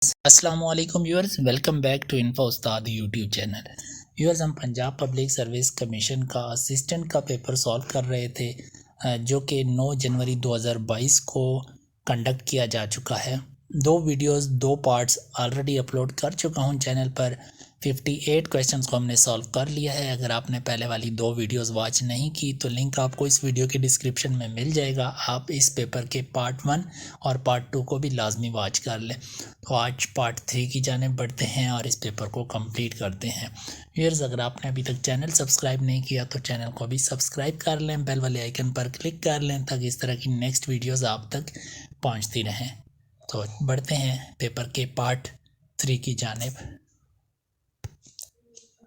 अस्सलामुअलैकुम viewers, welcome back to info Ustad YouTube channel. Viewers, हम Punjab public service commission का assistant का पेपर सॉल्व कर रहे थे जो कि 9 जनवरी 2022 को कंडक्ट किया जा चुका है। दो वीडियोस, दो पार्ट्स ऑलरेडी अपलोड कर चुका हूं चैनल पर। 58 क्वेश्चंस को हमने सॉल्व कर लिया है। अगर आपने पहले वाली दो वीडियोस वॉच नहीं की तो लिंक आपको इस वीडियो के डिस्क्रिप्शन में मिल जाएगा। आप इस पेपर के पार्ट 1 और पार्ट 2 को भी लाजमी वॉच कर लें। तो आज पार्ट 3 की जानिब बढ़ते हैं और इस पेपर को कंप्लीट करते हैं। व्यूअर्स, अगर आपने अभी तक चैनल सब्सक्राइब नहीं किया तो चैनल को भी सब्सक्राइब कर लें, बेल वाले आइकन पर क्लिक कर लें ताकि इस तरह की नेक्स्ट वीडियोस आप तक पहुंचती रहें। तो बढ़ते हैं पेपर के पार्ट 3 की जानिब।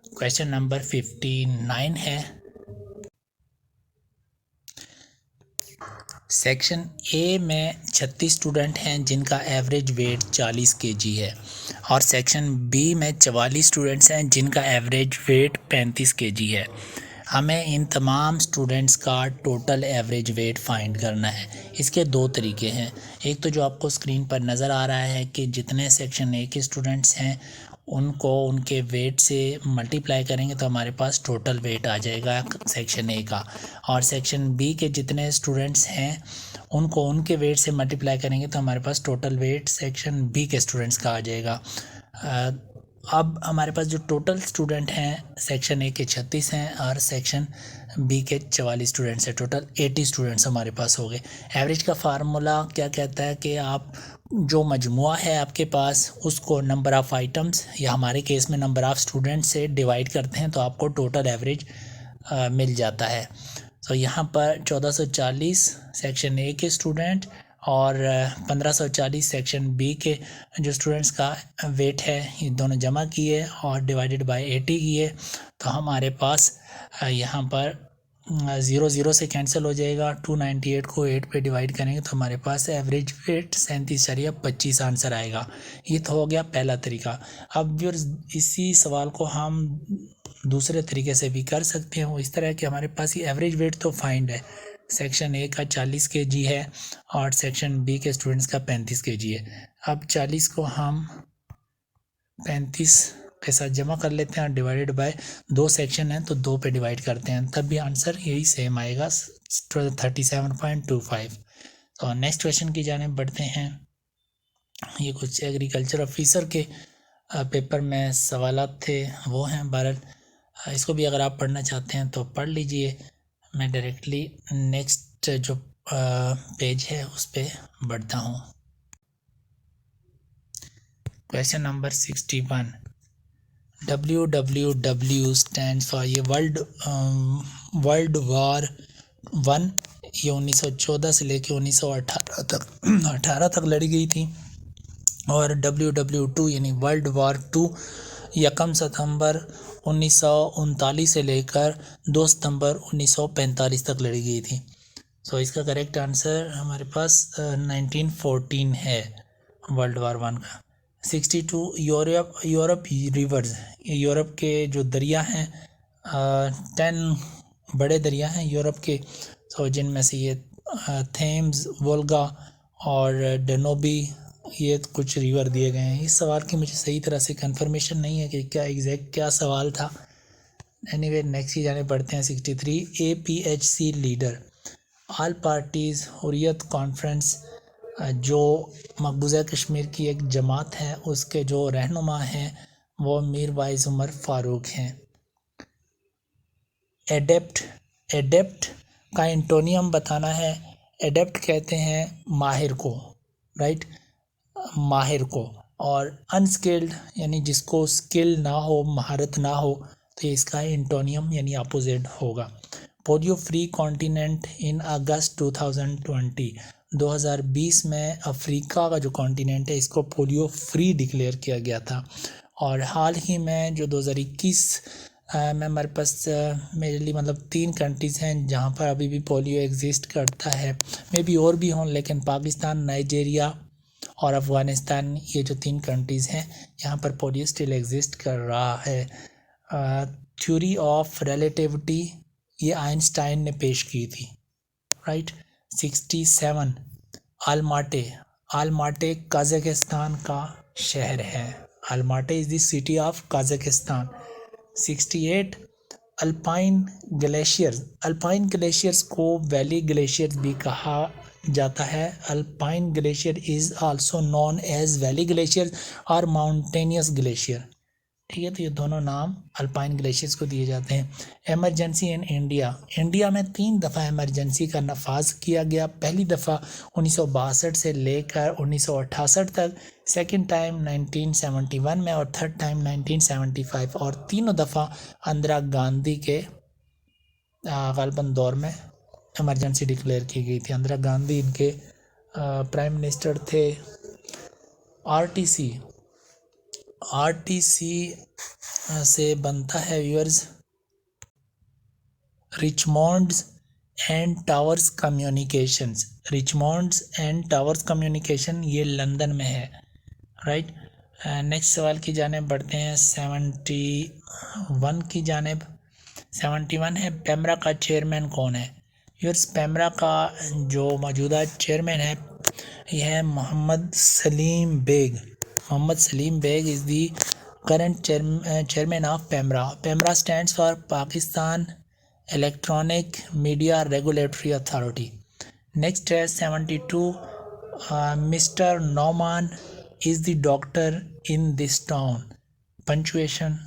क्वेश्चन नंबर 59 है। सेक्शन ए में 36 स्टूडेंट हैं जिनका एवरेज वेट 40 केजी है और सेक्शन बी में 44 स्टूडेंट्स हैं जिनका एवरेज वेट 35 केजी है। हमें इन तमाम स्टूडेंट्स का टोटल एवरेज वेट फाइंड करना है। इसके दो तरीके हैं। एक तो जो आपको स्क्रीन पर नज़र आ रहा है कि जितने सेक्शन ए के स्टूडेंट्स हैं उनको उनके वेट से मल्टीप्लाई करेंगे तो हमारे पास टोटल वेट आ जाएगा सेक्शन ए का, और सेक्शन बी के जितने स्टूडेंट्स हैं उनको उनके वेट से मल्टीप्लाई करेंगे तो हमारे पास टोटल वेट सेक्शन बी के स्टूडेंट्स का आ जाएगा। अब हमारे पास जो टोटल स्टूडेंट हैं सेक्शन ए के 36 हैं और सेक्शन बी के 44 स्टूडेंट्स हैं। टोटल 80 स्टूडेंट्स हमारे पास हो गए। एवरेज का फार्मूला क्या कहता है कि आप जो मजमुआ है आपके पास उसको नंबर ऑफ़ आइटम्स या हमारे केस में नंबर ऑफ़ स्टूडेंट्स से डिवाइड करते हैं तो आपको टोटल एवरेज मिल जाता है। तो यहाँ पर 1440 सेक्शन ए के स्टूडेंट और 1540 सेक्शन बी के जो स्टूडेंट्स का वेट है ये दोनों जमा किए और डिवाइडेड बाय 80 किए तो हमारे पास यहाँ पर 0 से कैंसिल हो जाएगा। 298 को 8 पे डिवाइड करेंगे तो हमारे पास एवरेज वेट 37.25 आंसर आएगा। ये तो हो गया पहला तरीका। अब इसी सवाल को हम दूसरे तरीके से भी कर सकते हैं। इस तरह के हमारे पास ये एवरेज वेट तो फाइंड है। सेक्शन ए का 40 केजी है और सेक्शन बी के स्टूडेंट्स का 35 केजी है। अब 40 को हम 35 के साथ जमा कर लेते हैं और डिवाइडेड बाय दो सेक्शन हैं तो 2 पे डिवाइड करते हैं तब भी आंसर यही सेम आएगा 37.25। तो नेक्स्ट क्वेश्चन की जानिब बढ़ते हैं। ये कुछ एग्रीकल्चर ऑफिसर के पेपर में सवालात थे वो हैं। बहरहाल इसको भी अगर आप पढ़ना चाहते हैं तो पढ़ लीजिए। मैं डायरेक्टली नेक्स्ट जो पेज है उस पर बढ़ता हूँ। Question number 61। WWW stands for ये वर्ल्ड वार 1 ये 1914 से लेके 1918 तक लड़ी गई थी। और WW2 यानी वर्ल्ड वार 2 1 सितंबर 1939 से लेकर 2 सितंबर 1945 तक लड़ी गई थी। सो इसका करेक्ट आंसर हमारे पास 1914 है वर्ल्ड वार 1 का। 62 यूरोप रिवर्स, यूरोप के जो दरिया हैं 10 बड़े दरिया हैं यूरोप के। सो जिनमें से ये थेम्स, वोल्गा और डेनोबी ये कुछ रिवर दिए गए हैं। इस सवाल की मुझे सही तरह से कंफर्मेशन नहीं है कि क्या एग्जैक्ट क्या सवाल था। एनीवे नेक्स्ट की जाने पढ़ते हैं। 63 APHC leader all parties Hurriyat conference जो मकबूजा कश्मीर की एक जमात है उसके जो रहनुमा हैं वो मीर वाइज उमर फ़ारूक हैं। एडेप्ट का एंटोनियम बताना है। एडेप्ट कहते हैं माहिर को, राइट, माहिर को। और अनस्किल्ड यानी जिसको स्किल ना हो, महारत ना हो, तो इसका एंटोनियम यानी अपोजिट होगा। पोलियो फ्री कॉन्टिनेंट इन अगस्त 2020 में अफ्रीका का जो कॉन्टिनेंट है इसको पोलियो फ्री डिक्लेयर किया गया था। और हाल ही में जो 2021 में हमारे पास मेनली मतलब 3 कंट्रीज़ हैं जहाँ पर अभी भी पोलियो एग्जिस्ट करता है। मे बी और भी हों लेकिन पाकिस्तान, नाइजीरिया और अफ़गानिस्तान ये जो 3 कंट्रीज़ हैं यहाँ पर पोलियो स्टिल एग्जिस्ट कर रहा है। थ्योरी ऑफ रिलेटिविटी ये आइंस्टाइन ने पेश की थी, राइट। 67 आलमाटे कजाकिस्तान का शहर है। Almaty is the city of Kazakhstan. 68 alpine glaciers को वैली ग्लेशियर्स भी कहा जाता है। Alpine glacier is also known as valley glacier और माउंटेनियस ग्लेशियर। ठीक है, तो ये दोनों नाम अल्पाइन ग्लेशियर्स को दिए जाते हैं। Emergency in India. इंडिया में 3 दफ़ा एमरजेंसी का नफाज किया गया। पहली दफ़ा 1962 से लेकर 1968 तक, सेकंड टाइम 1971 में और थर्ड टाइम 1975, और तीनों दफ़ा इंदिरा गांधी के गालिबन दौर में इमरजेंसी डिक्लेयर की गई थी। इंदिरा गांधी इनके प्राइम मिनिस्टर थे। आरटीसी से बनता है viewers Richmonds and Towers Communications. Richmonds and Towers Communication ये लंदन में है, राइट। नेक्स्ट सवाल की जानेब बढ़ते हैं 71 की जानेब। 71 है पेमरा का चेयरमैन कौन है। व्यूअर्स पेमरा का जो मौजूदा चेयरमैन है यह है Mohammad Saleem Baig. Mohammad Saleem Baig is the current chairman of PEMRA. PEMRA stands for Pakistan Electronic Media Regulatory Authority. Next है 72 Mr. Nauman is the doctor in this town. Punctuation.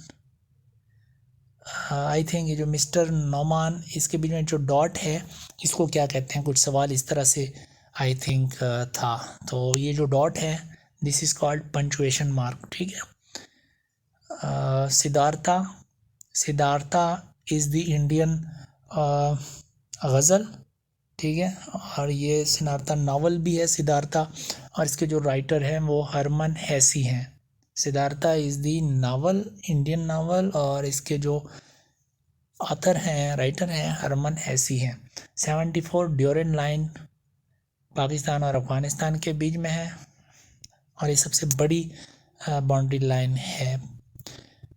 I think ये जो मिस्टर नौमान इसके बीच में जो डॉट है इसको क्या कहते हैं, कुछ सवाल इस तरह से आई थिंक था। तो ये जो डॉट है this is called punctuation mark. ठीक है। सिद्धार्था इज़ द इंडियन गज़ल। ठीक है, और ये सिद्धार्था नावल भी है सिद्धार्था, और इसके जो राइटर हैं वो हरमन हैसी हैं। Siddhartha is the novel, Indian novel, और इसके जो ऑथर हैं, राइटर हैं, हरमन हैसी हैं। 74 ड्यूरेंट लाइन पाकिस्तान और अफ़गानिस्तान के बीच में है, और ये सबसे बड़ी बाउंड्री लाइन है।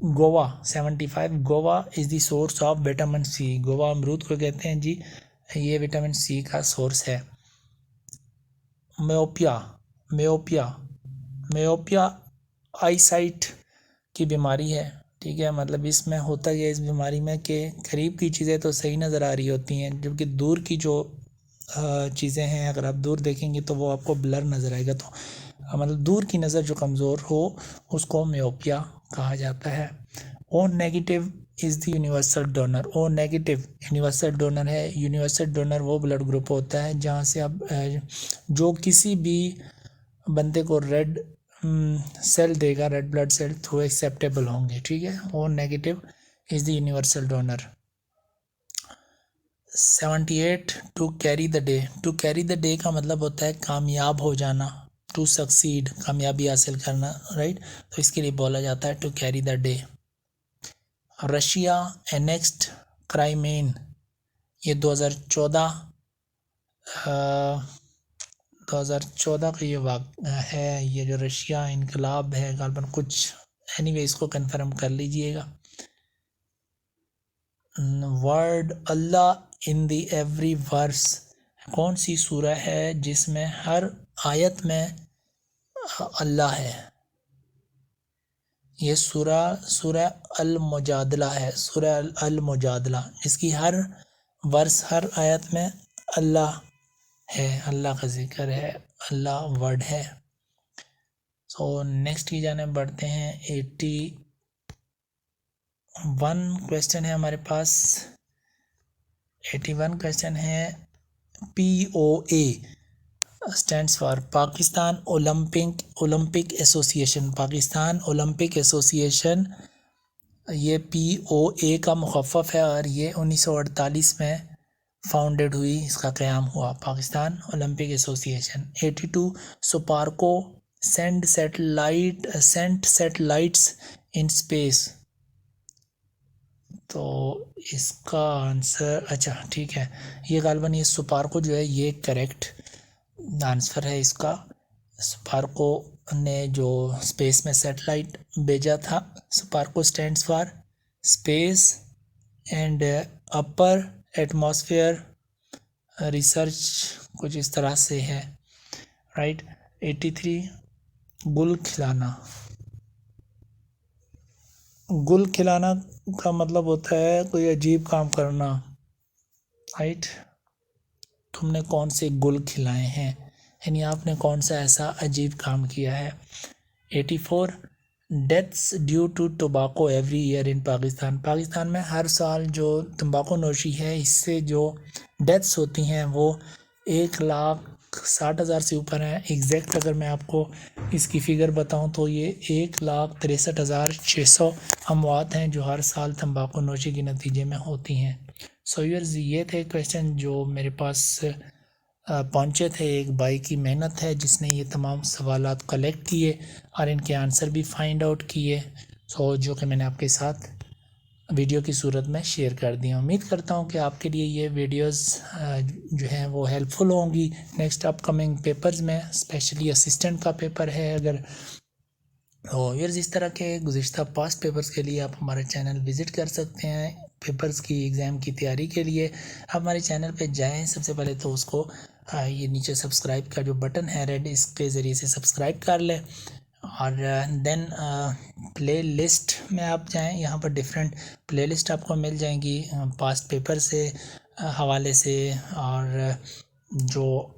Guava 75 guava is the source of vitamin C. Guava अमरूद को कहते हैं जी, ये विटामिन सी का सोर्स है। मेओपिया आईसाइट की बीमारी है। ठीक है, मतलब इसमें होता है इस बीमारी में कि करीब की चीज़ें तो सही नज़र आ रही होती हैं, जबकि दूर की जो चीज़ें हैं अगर आप दूर देखेंगे तो वो आपको ब्लर नज़र आएगा। तो मतलब दूर की नज़र जो कमज़ोर हो उसको मेओपिया कहा जाता है। O negative is the universal donor. O negative universal donor है। यूनिवर्सल डोनर वो ब्लड ग्रुप होता है जहाँ से आप जो किसी भी बंदे को रेड सेल देगा, रेड ब्लड सेल, तो एक्सेप्टेबल होंगे। ठीक है, O negative is the universal donor. 78 to carry the day. To carry the day का मतलब होता है कामयाब हो जाना, टू सक्सीड, कामयाबी हासिल करना, राइट। तो इसके लिए बोला जाता है to carry the day. Russia annexed Crimea, ये 2014 का ये है। ये जो रशिया इनकलाब है गालबन कुछ एनीवे इसको कंफर्म कर लीजिएगा। Word Allah in the every verse, कौन सी सूरह है जिसमें हर आयत में अल्लाह है। ये सूरह अल मुजादला है। सूरह अल मुजादला, इसकी हर वर्स, हर आयत में अल्लाह है, अल्लाह का जिक्र है, अल्लाह वर्ड है। सो नेक्स्ट की जाने बढ़ते हैं। 81 क्वेश्चन है हमारे पास। 81 क्वेश्चन है POA stands for Pakistan Olympic association. Pakistan Olympic association ये POA का मुखफ़फ़ है, और ये 1948 में फाउंडेड हुई, इसका क़याम हुआ Pakistan Olympic association. 82 SUPARCO sent satellites in space. तो इसका आंसर, अच्छा ठीक है, ये गालिबन ये सुपार्को जो है ये करेक्ट आंसर है इसका। सुपार्को ने जो स्पेस में सैटेलाइट भेजा था, SUPARCO stands for space and upper atmosphere research, कुछ इस तरह से है, राइट। 83 गुल खिलाना। गुल खिलाना का मतलब होता है कोई अजीब काम करना, राइट। तुमने कौन से गुल खिलाए हैं, यानी आपने कौन सा ऐसा अजीब काम किया है। 84 deaths due to tobacco every year in Pakistan. Pakistan में हर साल जो तंबाकू नोशी है इससे जो डेथ्स होती हैं वो 1,60,000 से ऊपर है। एग्जैक्ट अगर मैं आपको इसकी फ़िगर बताऊं तो ये 1,63,600 अमवात हैं जो हर साल तंबाकू नोशी के नतीजे में होती हैं। सो व्यूअर्स, ये थे क्वेश्चन जो मेरे पास पहुँचे थे। एक भाई की मेहनत है जिसने ये तमाम सवालात कलेक्ट किए और इनके आंसर भी फाइंड आउट किए, सो जो कि मैंने आपके साथ वीडियो की सूरत में शेयर कर दिया। उम्मीद करता हूँ कि आपके लिए ये वीडियोस जो हैं वो हेल्पफुल होंगी नेक्स्ट अपकमिंग पेपर्स में, स्पेशली असिस्टेंट का पेपर है अगर। तो यार इस तरह के गुज़िश्ता पास्ट पेपर्स के लिए आप हमारे चैनल विज़िट कर सकते हैं। पेपर्स की एग्ज़ाम की तैयारी के लिए आप हमारे चैनल पे जाएं। सबसे पहले तो उसको ये नीचे सब्सक्राइब का जो बटन है रेड, इसके ज़रिए से सब्सक्राइब कर लें और देन प्ले लिस्ट में आप जाएं। यहाँ पर डिफरेंट प्ले लिस्ट आपको मिल जाएंगी पास्ट पेपर से हवाले से, और जो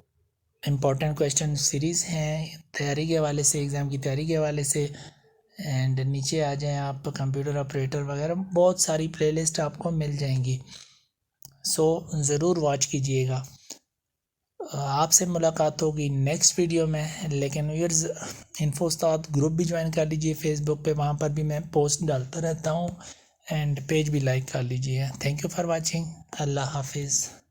इम्पोर्टेंट क्वेश्चन सीरीज़ हैं तैयारी के हवाले से, एग्ज़ाम की तैयारी के हवाले से। एंड नीचे आ जाएं आप कंप्यूटर ऑपरेटर वगैरह, बहुत सारी प्लेलिस्ट आपको मिल जाएंगी। सो ज़रूर वॉच कीजिएगा। आपसे मुलाकात होगी नेक्स्ट वीडियो में। लेकिन व्यूअर्स, इन्फो उस्ताद ग्रुप भी ज्वाइन कर लीजिए फेसबुक पे, वहाँ पर भी मैं पोस्ट डालता रहता हूँ। एंड पेज भी लाइक कर लीजिए। Thank you for watching. अल्लाह हाफिज़।